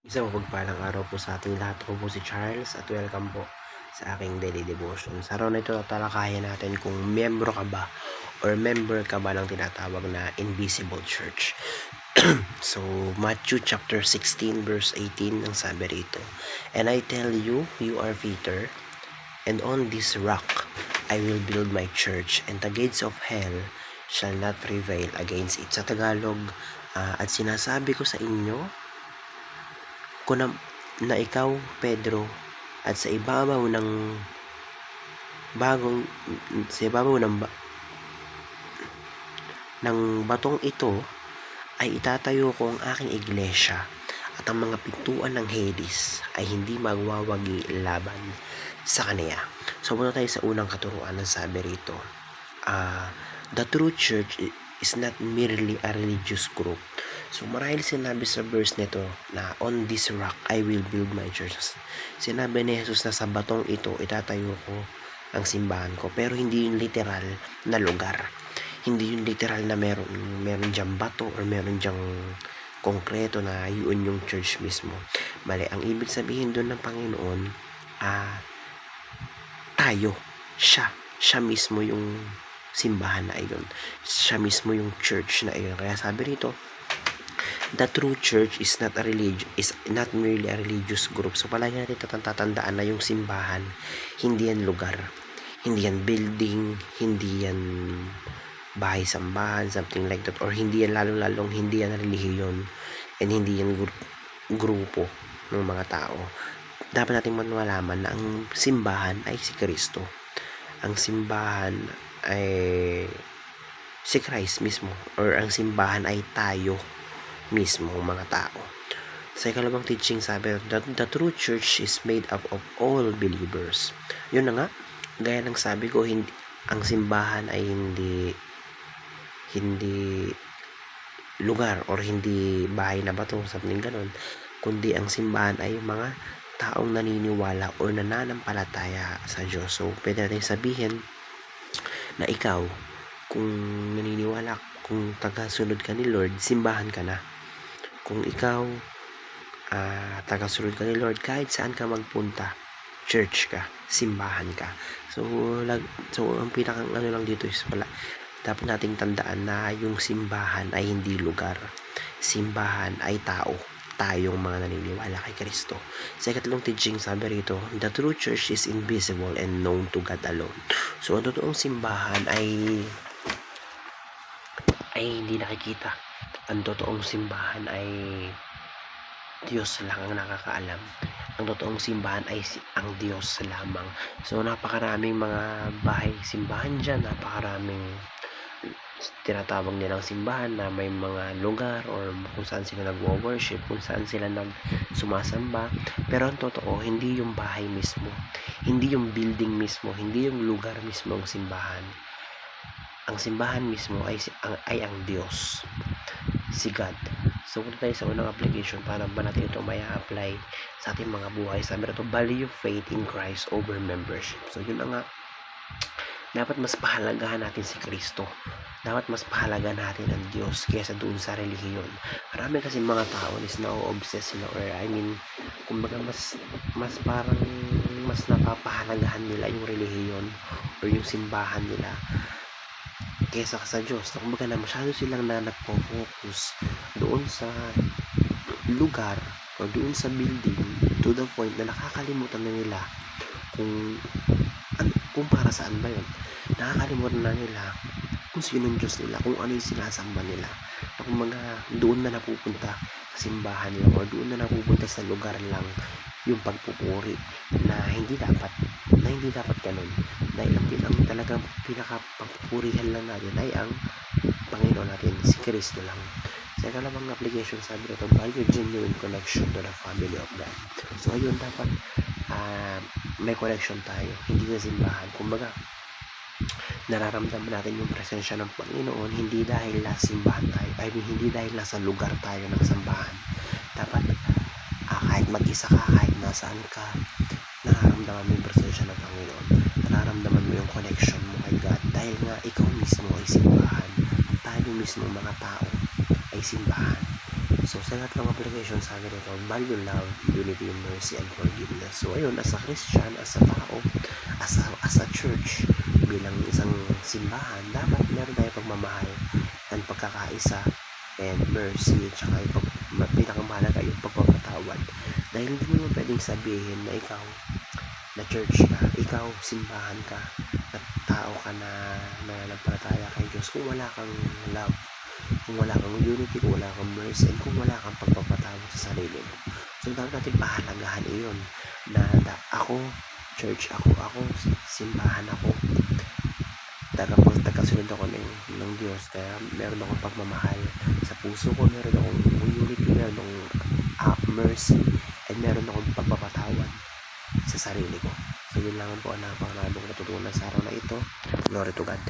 Isang mapagpalang araw po sa ating lahat. Ako po si Charles at welcome po sa aking daily devotion. Sa araw na ito, talakayan natin kung miyembro ka ba or member ka ba ng tinatawag na Invisible Church. So, Matthew chapter 16 verse 18 ang sabi rito, "And I tell you, you are Peter, and on this rock I will build my church, and the gates of hell shall not prevail against it." Sa Tagalog, at sinasabi ko sa inyo na ikaw, Pedro, at sa ibabaw ng bagong sa ibabaw ng batong ito ay itatayo ko ang aking iglesia, at ang mga pintuan ng Hades ay hindi magwawagi laban sa kaniya. So punta tayo sa unang katuruan ng sabi rito. The true church is not merely a religious group. So marahil sinabi sa verse nito na on this rock I will build my church. Sinabi ni Jesus na sa batong ito itatayo ko ang simbahan ko, pero hindi yung literal na lugar. Hindi yung literal na meron diyang bato or meron diyang konkreto na yun yung church mismo. Mali, ang ibig sabihin doon ng Panginoon, tayo, siya mismo yung simbahan na iyon. Siya mismo yung church na iyon. Kaya sabi rito, the true church is not merely a religious group. So palagi natin tatandaan na yung simbahan, hindi yan lugar, hindi yan building, hindi yan bahay-sambahan, something like that, or hindi yan lalong hindi yan relihiyon, and hindi yan grupo ng mga tao. Dapat nating malaman na ang simbahan ay si Kristo. Ang simbahan ay si Christ mismo, or ang simbahan ay tayo mismo, mga tao. Sa ikalawang teaching sabi, the true church is made up of all believers. Yun na nga, gaya ng sabi ko, ang simbahan ay hindi lugar or hindi bahay na bato, something ganon, kundi ang simbahan ay mga taong naniniwala o nananampalataya sa Diyos. So pwede natin sabihin na ikaw, kung naniniwala, kung tagasunod ka ni Lord, simbahan ka na. Kung ikaw tagasunod ka ni Lord, kahit saan ka magpunta, church ka, simbahan ka. So ang pinakang lang dito is dapat nating tandaan na yung simbahan ay hindi lugar. Simbahan ay tao. Tayong mga naniniwala kay Kristo. Sa ikatlong teaching sabi rito, the true church is invisible and known to God alone. So ang totoong simbahan ay hindi nakikita. Ang totoong simbahan ay Diyos lang ang nakakaalam. Ang totoong simbahan ay ang Diyos lamang. So napakaraming mga bahay simbahan dyan, napakaraming tinatawag nilang simbahan na may mga lugar or kung saan sila nagwo-worship, kung saan sila sumasamba. Pero ang totoo, hindi yung bahay mismo, hindi yung building mismo, hindi yung lugar mismo ang simbahan. Ang simbahan mismo ay ang Diyos, si God. So punta tayo sa unang application para ba natin ito may apply sa ating mga buhay. Sabi na ito, value faith in Christ over membership. So yun nga, dapat mas pahalagahan natin si Kristo. Dapat mas pahalagahan natin ang Diyos kaysa doon sa relihiyon. Marami kasi mga tao is na-obsess sila, or kumbaga mas parang mas napapahalagahan nila yung relihiyon or yung simbahan nila kaysa sa Diyos. Kumbaga na masyado silang nagpo-focus doon sa lugar o doon sa building, to the point na nakakalimutan na nila kung para saan ba yun. Nakakalimutan na nila kung sino yung Diyos nila, kung ano yung sinasamba nila. Kung mga doon na napupunta sa simbahan lang, o doon na napupunta sa lugar lang yung pagpupuri na hindi dapat ganun. Dahil ang talagang pinakapagpupurihan lang natin ay ang Panginoon natin, si Kristo lang. Sa ikalawang application sabi nito, value genuine connection to the family of God. So ayun, dapat may connection tayo, hindi sa simbahan. Kumbaga, nararamdaman natin yung presensya ng Panginoon hindi dahil nasa simbahan tayo, hindi dahil nasa lugar tayo ng sambahan. Dapat kahit mag-isa ka, kahit nasaan ka, nararamdaman mo yung presensya ng Panginoon, nararamdaman mo yung connection mo kay God, dahil nga ikaw mismo ay simbahan. Tayo mismo mga tao ay simbahan. So, sa lahat ng application sa akin ito, value love, unity, mercy, and forgiveness. So, ayun, as a Christian, as a tao, as a church, bilang isang simbahan, dapat meron tayo pagmamahal and pagkakaisa and mercy, tsaka pinakamahalaga yung pagpapatawad. Dahil hindi mo pwedeng sabihin na ikaw, na church ka, ikaw, simbahan ka, at tao ka na nananampalataya kay Diyos kung wala kang love, kung wala kang unity, kung wala kang mercy, and kung wala kang pagpapatawad sa sarili mo. So, dapat natin pahalagahan iyon na ako, church ako, simbahan ako, tagasunod ako ng Diyos, kaya meron akong pagmamahal sa puso ko, meron akong unity, meron akong mercy, and meron akong pagpapatawad sa sarili ko. So, yun lang po ang napakarami kong natutunan sa araw na ito. Glory to God.